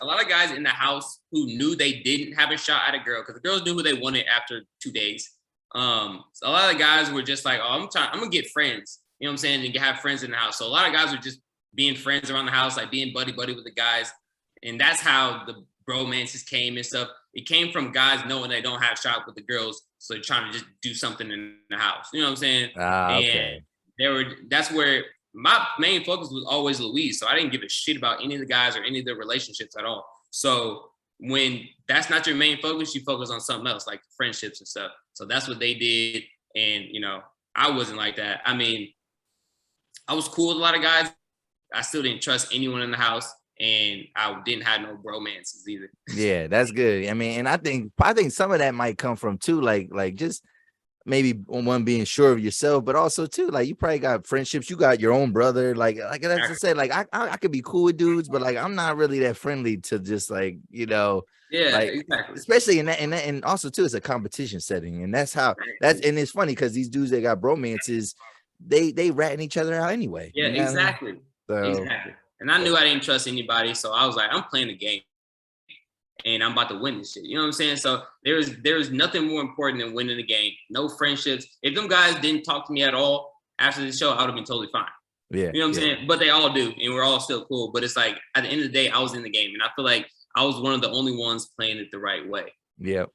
in the house who knew they didn't have a shot at a girl, because the girls knew who they wanted after 2 days. So a lot of the guys were just like, oh, I'm gonna get friends. You know what I'm saying? And have friends in the house. So a lot of guys were just being friends around the house, like being buddy with the guys. And that's how the bromances came and stuff. It came from guys knowing they don't have a shot with the girls. So they're trying to just do something in the house. You know what I'm saying?
Okay.
That's where my main focus was always Louise. So I didn't give a shit about any of the guys or any of their relationships at all. So when that's not your main focus, you focus on something else, like friendships and stuff. So that's what they did. And, you know, I wasn't like that. I mean, I was cool with a lot of guys. I still didn't trust anyone in the house. And I didn't have no bromances either.
Yeah, that's good. I mean, and I think some of that might come from too, like just maybe on one being sure of yourself, but also too, like you probably got friendships. You got your own brother. Like that's to say, like I could be cool with dudes, but like I'm not really that friendly to just like, you know, like
exactly.
Especially in that, and also too, it's a competition setting, and that's and it's funny because these dudes that got bromances, they ratting each other out anyway.
Yeah,
you know
exactly.
I mean? So,
exactly. And I knew I didn't trust anybody, so I was like, I'm playing the game. And I'm about to win this shit. You know what I'm saying? So there was nothing more important than winning the game. No friendships. If them guys didn't talk to me at all after the show, I would have been totally fine.
Yeah.
You know what I'm saying? But they all do, and we're all still cool. But it's like at the end of the day, I was in the game, and I feel like I was one of the only ones playing it the right way.
Yep.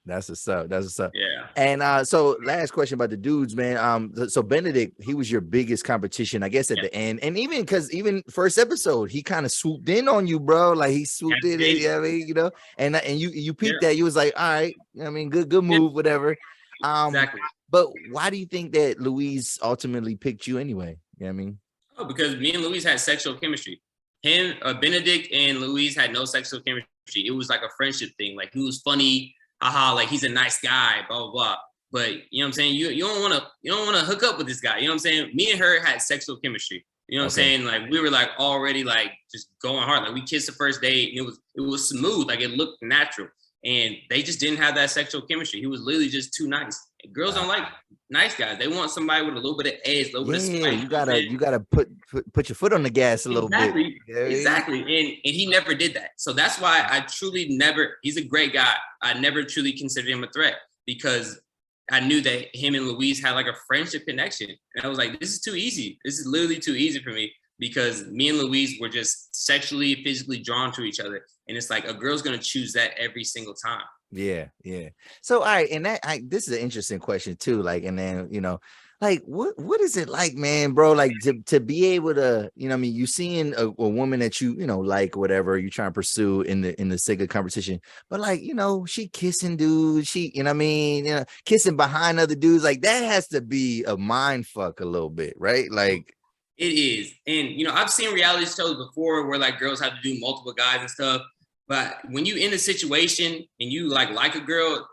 That's what's up.
Yeah.
And so last question about the dudes, man. So Benedict, he was your biggest competition, I guess, at the end. And even first episode, he kind of swooped in on you, bro. Like he swooped in, I mean, you know, and you peeped that. You was like, all right, I mean, good move, whatever.
Exactly.
But why do you think that Louise ultimately picked you anyway? You know what I mean?
Oh, because me and Louise had sexual chemistry. Benedict and Louise had no sexual chemistry. It was like a friendship thing. Like he was funny, haha, like he's a nice guy, blah blah blah. But you know what I'm saying? You don't want to hook up with this guy. You know what I'm saying? Me and her had sexual chemistry. You know what I'm saying? Like we were like already like just going hard. Like we kissed the first date, and it was smooth. Like it looked natural. And they just didn't have that sexual chemistry. He was literally just too nice. And girls don't like nice guys. They want somebody with a little bit of edge, a little bit of spice.
You gotta put your foot on the gas a little bit.
Exactly. And he never did that. So that's why I truly he's a great guy. I never truly considered him a threat because I knew that him and Louise had like a friendship connection. And I was like, this is too easy. This is literally too easy for me because me and Louise were just sexually, physically drawn to each other. And it's like a girl's going to choose that every single time.
Yeah. So, all right. And this is an interesting question too. Like, and then, you know, like what is it like, man, bro? Like to be able to, you know, I mean, you seeing a woman that you know, like whatever you trying to pursue in the sake of competition, but like, you know, she kissing dudes, you know what I mean, you know, kissing behind other dudes, like that has to be a mind fuck a little bit, right? Like
it is. And you know, I've seen reality shows before where like girls have to do multiple guys and stuff. But when you in a situation and you like a girl,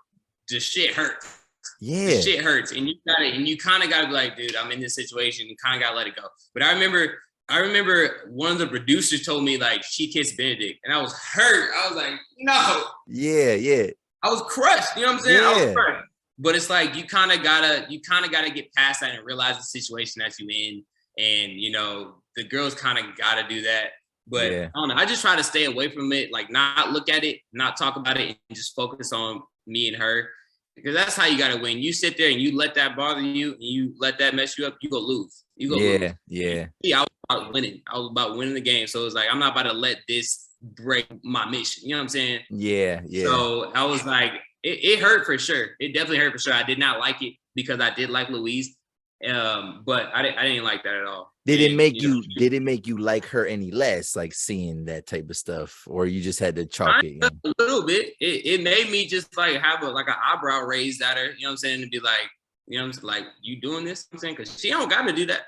the shit hurts.
Yeah,
the shit hurts, and you kind of gotta be like, dude, I'm in this situation. You kind of gotta let it go. But I remember one of the producers told me like she kissed Benedict, and I was hurt. I was like, no.
Yeah.
I was crushed. You know what I'm saying?
Yeah.
I was crushed. But it's like you kind of gotta get past that and realize the situation that you in, and you know the girls kind of gotta do that. But I don't know. I just try to stay away from it, like not look at it, not talk about it, and just focus on me and her. Because that's how you got to win. You sit there and you let that bother you and you let that mess you up, you go lose.
Yeah.
I was about winning. I was about winning the game. So it's like, I'm not about to let this break my mission. You know what I'm saying?
Yeah.
So I was like, it hurt for sure. It definitely hurt for sure. I did not like it because I did like Louise. But I didn't like that at all.
Did it make you like her any less, like seeing that type of stuff, or you just had to chalk it? You know?
A little bit. It made me just like have an eyebrow raised at her. You know what I'm saying? To be like, you know, like you doing this? I'm saying because she don't got to do that.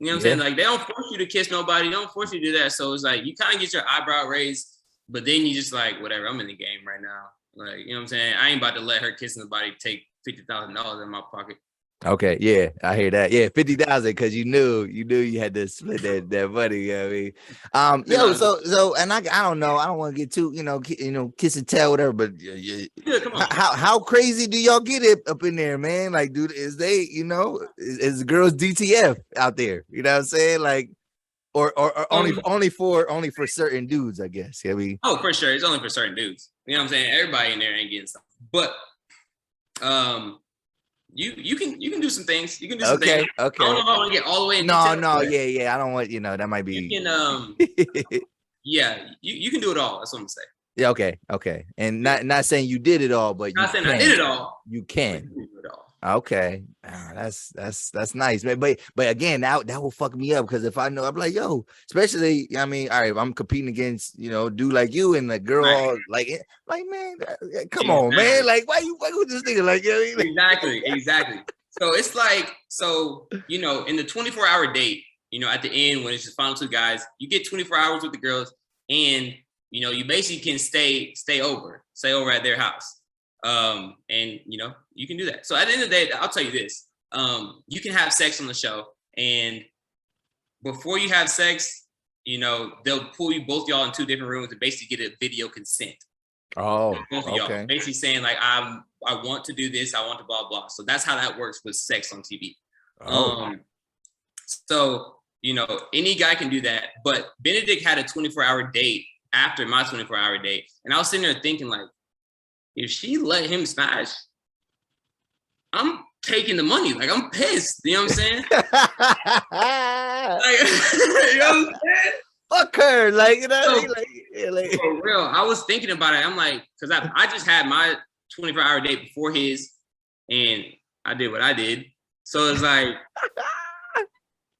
You know what I'm saying? Like, they don't force you to kiss nobody. They don't force you to do that. So it's like, you kind of get your eyebrow raised, but then you just like, whatever, I'm in the game right now. Like, you know what I'm saying? I ain't about to let her kiss nobody take $50,000 in my pocket.
Okay, yeah, I hear that. Yeah, 50,000 because you knew you had to split that money. You know what I mean, so, and I don't know, I don't want to get too, kiss and tell, whatever. But
Come on.
how crazy do y'all get it up in there, man? Like, dude, is they, is the girls DTF out there? You know what I'm saying? Like, or only for certain dudes, I guess. I mean,
oh, for sure, it's only for certain dudes. You know what I'm saying? Everybody in there ain't getting stuff, but You can do some things. You can do some things.
Okay.
I don't know if I want to get all the way in
detail.
No,
yeah. I don't want, that might be.
You can yeah, you can do it all. That's what I'm saying.
Yeah, okay. And not saying you did it all, but
not saying I did it all.
You can.
Do it all.
Okay. That's nice, man. But again, that will fuck me up because if I know, I'm like, yo, especially, I mean, all right, if I'm competing against, dude like you and the girl, right. like, man, come on, man. Like, why you this nigga? Like,
Exactly. So it's like, in the 24-hour date, at the end, when it's just final two guys, you get 24 hours with the girls and, you basically can stay over at their house. And you can do that. So at the end of the day, I'll tell you this, you can have sex on the show, and before you have sex, they'll pull you both y'all in two different rooms to basically get a video consent.
Oh,
both of y'all, basically saying like, I want to do this, I want to blah blah. So that's how that works with sex on TV. So any guy can do that, but Benedict had a 24-hour date after my 24-hour date, and I was sitting there thinking like, if she let him smash, I'm taking the money. Like, I'm pissed. You know what I'm saying? Like, you know what I'm saying?
Fuck her. Like,
for real. I was thinking about it. I'm like, because I just had my 24-hour date before his, and I did what I did. So it's like,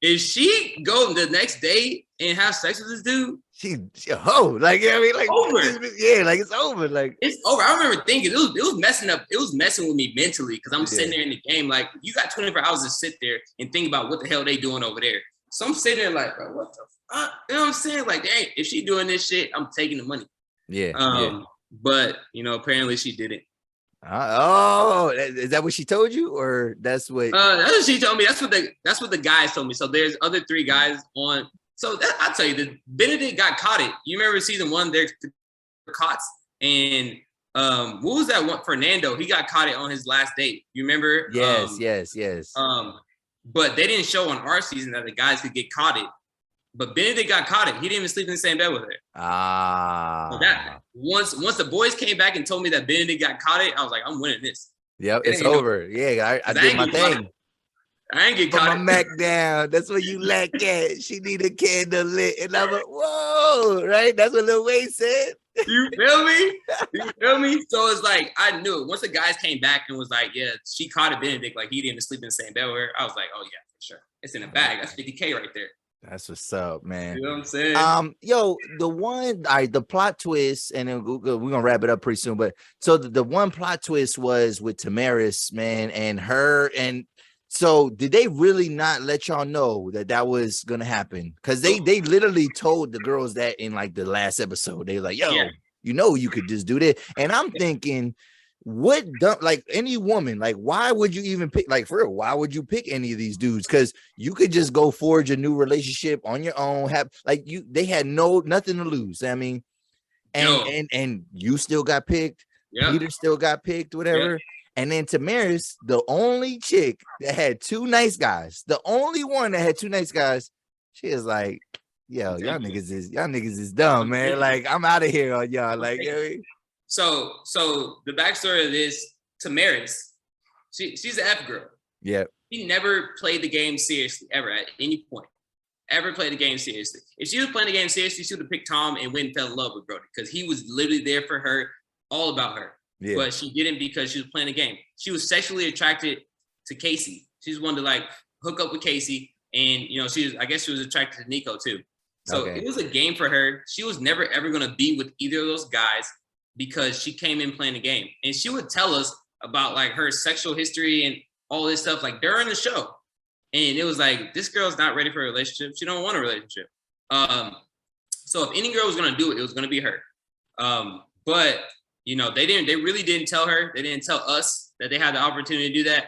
if she go the next day and have sex with this dude, she a hoe. Like, like over.
Yeah, like it's over. Like
it's over. I remember thinking it was messing up. It was messing with me mentally because I'm sitting there in the game. Like, you got 24 hours to sit there and think about what the hell they doing over there. So I'm sitting there like, bro, what the fuck? You know what I'm saying? Like, dang, if she doing this shit, I'm taking the money.
Yeah.
But apparently she didn't.
Is that what she told you, or that's what?
That's what she told me. That's what the guys told me. So there's other three guys on. So I'll tell you, the Benedict got caught it. You remember season 1? There's cots, and what was that one? Fernando, he got caught it on his last date. You remember?
Yes.
But they didn't show on our season that the guys could get caught it. But Benedict got caught it. He didn't even sleep in the same bed with her. So that once the boys came back and told me that Benedict got caught it, I was like, I'm winning this.
Yep, it's over. Yeah, I did my thing.
I ain't get caught.
Put my Mac down. That's what you lack at. She need a candle lit. And I'm like, whoa, right? That's what Lil Wayne said.
You feel me? So it's like, I knew it. Once the guys came back and was like, yeah, she caught a Benedict, like he didn't even sleep in the same bed with her. I was like, oh yeah, for sure. It's in a bag. That's $50K right there.
That's what's up, man.
You know what I'm saying?
The plot twist, and then we're gonna wrap it up pretty soon. But so the one plot twist was with Tamaris, man, and her. And so did they really not let y'all know that was gonna happen? Because they literally told the girls that in like the last episode. They were like, yo, you could just do that. And I'm thinking, what like any woman, like why would you even pick, like for real, why would you pick any of these dudes? Because you could just go forge a new relationship on your own, they had nothing to lose. I mean, and you still got picked, Peter still got picked, whatever. And then Tamaris, the only chick that had two nice guys, the only one that had two nice guys, she is like, yo, y'all niggas is dumb, man. Like, I'm out of here on y'all. Like,
So the backstory of this, Tamaris, she's an F girl.
Yeah.
She never played the game seriously, ever, at any point. Ever played the game seriously. If she was playing the game seriously, she would have picked Tom and went and fell in love with Brody because he was literally there for her, all about her. Yeah. But she didn't because she was playing the game. She was sexually attracted to Casey. She just wanted to like hook up with Casey. And, I guess she was attracted to Nico too. So It was a game for her. She was never, ever going to be with either of those guys because she came in playing the game. And she would tell us about like her sexual history and all this stuff like during the show. And it was like, this girl's not ready for a relationship. She don't want a relationship. So if any girl was gonna do it, it was gonna be her. But you know, they really didn't tell her. They didn't tell us that they had the opportunity to do that.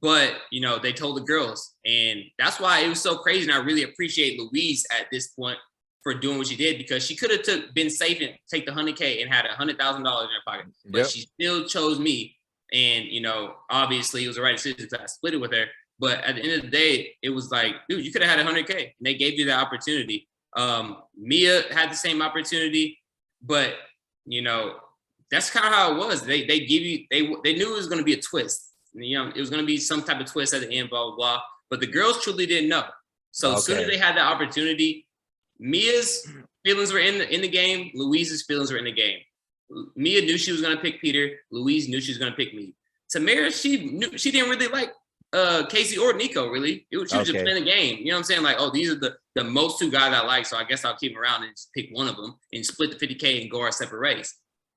But you know, they told the girls, and that's why it was so crazy. And I really appreciate Louise at this point for doing what she did, because she could have been safe and take the $100K and had $100,000 in her pocket, but she still chose me. And you know, obviously, it was the right decision because I split it with her. But at the end of the day, it was like, dude, you could have had $100K, and they gave you the opportunity. Mia had the same opportunity, but you know, that's kind of how it was. They give you, they knew it was going to be a twist. You know, it was going to be some type of twist at the end, blah, blah, blah. But the girls truly didn't know. So as soon as they had the opportunity, Mia's feelings were in the game. Louise's feelings were in the game. Mia knew she was going to pick Peter. Louise knew she was going to pick me. Tamara, she didn't really like Casey or Nico, really. She was just playing the game. You know what I'm saying? Like, oh, these are the most two guys I like, so I guess I'll keep them around and just pick one of them and split the 50K and go our separate ways.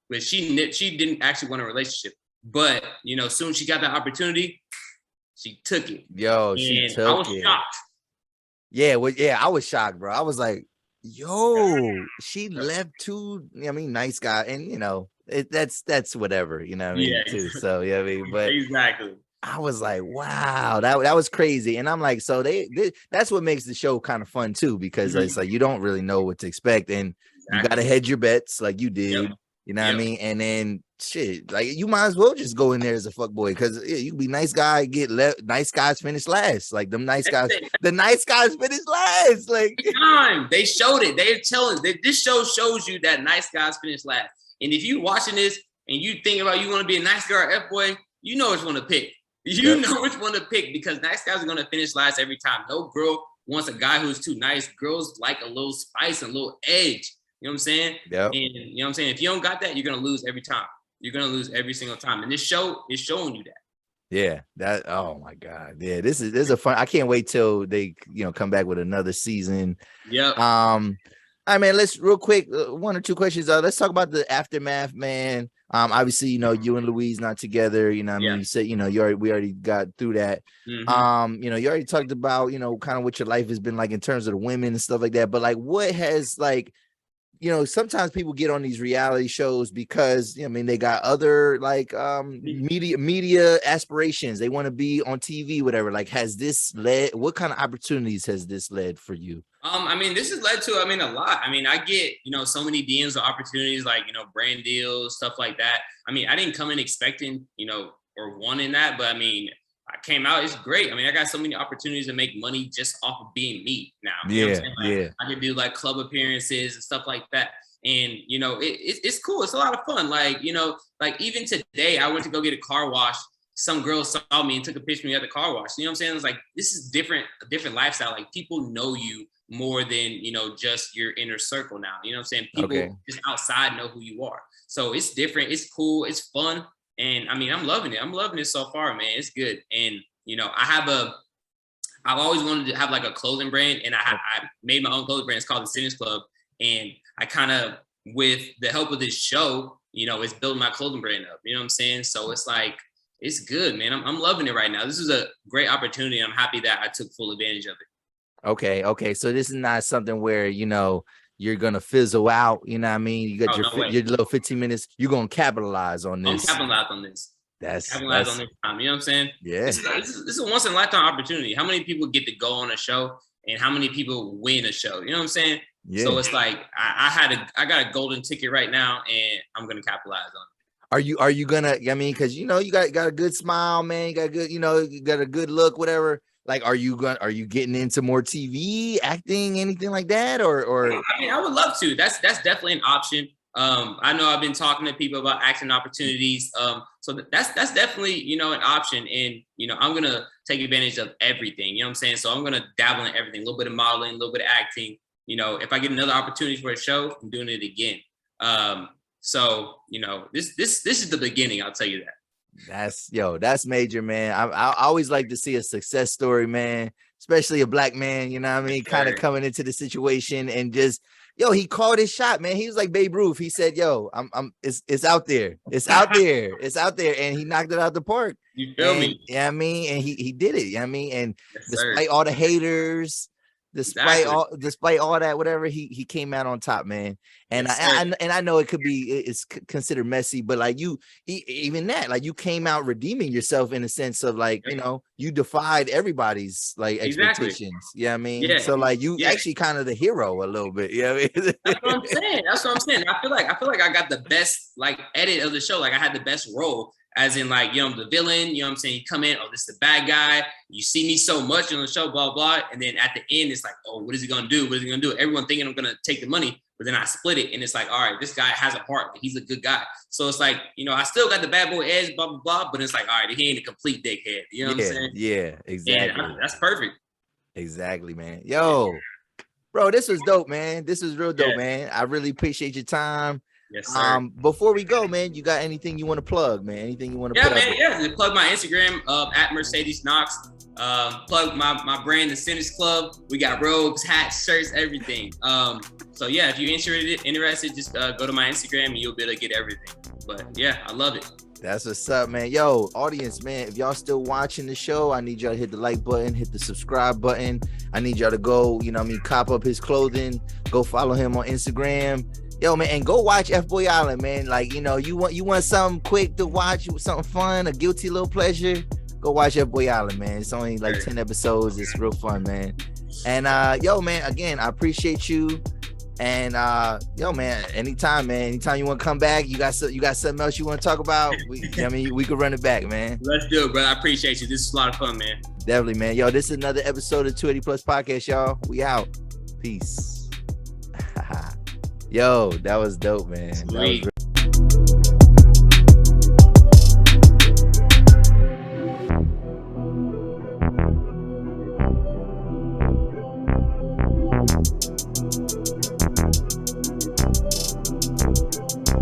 But she didn't actually want a relationship. But, you know, as soon as she got the opportunity, she took it.
Yo, she took it.
I was shocked.
Yeah, well, yeah, I was shocked, bro. I was like, yo, she left two, I mean, nice guy. And, you know, that's whatever, you know what I mean, too. So, yeah, I mean, but
exactly.
I was like, wow, that was crazy. And I'm like, so that's what makes the show kind of fun, too, because it's like you don't really know what to expect. And you got to hedge your bets like you did. You know what I mean? And then shit, like you might as well just go in there as a fuck boy, because you can be nice guy, get nice guys finish last. Like them nice guys, the nice guys finish last. Like
they showed it. They're telling this show shows you that nice guys finish last. And if you watching this and you think about you want to be a nice guy or F boy, you know which one to pick. You know which one to pick, because nice guys are gonna finish last every time. No girl wants a guy who's too nice. Girls like a little spice and a little edge. You know what I'm saying? Yeah. And you know what I'm saying? If you don't got that, you're gonna lose every time. You're gonna lose every single time. And this show is showing you that.
Yeah, oh my God. Yeah, this is a fun. I can't wait till they, you know, come back with another season.
Yeah.
All right, man, let's real quick, one or two questions. Let's talk about the aftermath, man. Obviously, you know, you and Louise not together, you know what I mean? You said, you know, we already got through that. You know, you already talked about, you know, kind of what your life has been like in terms of the women and stuff like that. But like, what has like, you know, sometimes people get on these reality shows because, I mean, they got other like media aspirations. They want to be on TV, whatever. Like, has this led? What kind of opportunities has this led for you?
I mean, this has led to, I mean, a lot. I mean, I get, you know, so many DMs of opportunities, like, you know, brand deals, stuff like that. I mean, I didn't come in expecting, you know, or wanting that, but I mean, I came out, it's great. I mean, I got so many opportunities to make money just off of being me now. You know what I'm saying? Like, I can do like club appearances and stuff like that. And, you know, it's cool. It's a lot of fun. Like, you know, like even today, I went to go get a car wash. Some girl saw me and took a picture of me at the car wash. You know what I'm saying? It's like, this is a different lifestyle. Like people know you more than, you know, just your inner circle now. You know what I'm saying? People just outside know who you are. So it's different. It's cool. It's fun. And I mean, I'm loving it. I'm loving it so far, man. It's good. And, you know, I've always wanted to have like a clothing brand, and I made my own clothing brand. It's called the Sinners Club. And I kind of, with the help of this show, you know, it's building my clothing brand up. You know what I'm saying? So it's like, it's good, man. I'm loving it right now. This is a great opportunity. I'm happy that I took full advantage of it.
Okay. So this is not something where, you know, you're gonna fizzle out, you know what I mean? You got your little 15 minutes. You're gonna capitalize on this.
I'm capitalize on this. Capitalize on this time. You know what I'm saying?
Yeah.
This is a once in a lifetime opportunity. How many people get to go on a show, and how many people win a show? You know what I'm saying? Yeah. So it's like I got a golden ticket right now, and I'm gonna capitalize on it.
Are you gonna? I mean, because you know you got a good smile, man. You got good, you know, you got a good look, whatever. Like, are you getting into more TV, acting, anything like that, or?
I mean, I would love to. That's definitely an option. I know I've been talking to people about acting opportunities. So that's definitely, you know, an option. And, you know, I'm gonna take advantage of everything. You know what I'm saying? So I'm gonna dabble in everything, a little bit of modeling, a little bit of acting. You know, if I get another opportunity for a show, I'm doing it again. So, you know, this is the beginning. I'll tell you that.
That's major, man. I always like to see a success story, man, especially a black man, you know what I mean, kind of coming into the situation and just, he called his shot, man. He was like Babe Ruth. He said, it's out there. It's out there. It's out there. And he knocked it out the park.
You feel me?
Yeah, I mean, and he did it. Yeah, I mean, and
Yes,
despite all the haters, despite all that, whatever, he came out on top, man. And
Yes,
I know it's considered messy, but like even that, like you came out redeeming yourself in a sense of like, you defied everybody's like expectations. Yeah, I mean,
Yeah.
so like you actually kind of the hero a little bit. Yeah, I mean?
That's what I'm saying. I feel like I got the best like edit of the show. Like I had the best role. As in, like, the villain, you know what I'm saying? You come in, this is the bad guy. You see me so much on the show, blah, blah. And then at the end, it's like, what is he going to do? What is he going to do? Everyone thinking I'm going to take the money, but then I split it. And it's like, all right, this guy has a heart. He's a good guy. So it's like, I still got the bad boy edge, blah, blah, blah. But it's like, all right, he ain't a complete dickhead. You know what I'm saying?
Yeah, exactly.
Yeah, that's perfect.
Exactly, man. Bro, this was dope, man. This was real dope, man. I really appreciate your time.
Yes, sir.
Before we go, man, you got anything you want to plug, man? Anything you want to
Just plug my Instagram at Mercedes Knox. Plug my brand, the Sinners Club. We got robes, hats, shirts, everything. So yeah, if you're interested, just go to my Instagram and you'll be able to get everything. But yeah, I love it.
That's what's up, man. Yo, audience, man, if y'all still watching the show, I need y'all to hit the like button, hit the subscribe button. I need y'all to go, cop up his clothing, go follow him on Instagram. Yo, man, and go watch FBoy Island, man. Like, you want something quick to watch, something fun, a guilty little pleasure, go watch FBoy Island, man. It's only like 10 episodes. It's real fun, man. And yo, man, again, I appreciate you. And man, anytime you want to come back, you got something else you want to talk about, we could run it back, man.
Let's do it, bro. I appreciate you. This is a lot of fun, man.
Definitely, man. Yo, this is another episode of 280 Plus Podcast, y'all. We out. Peace. Yo, that was dope, man. That was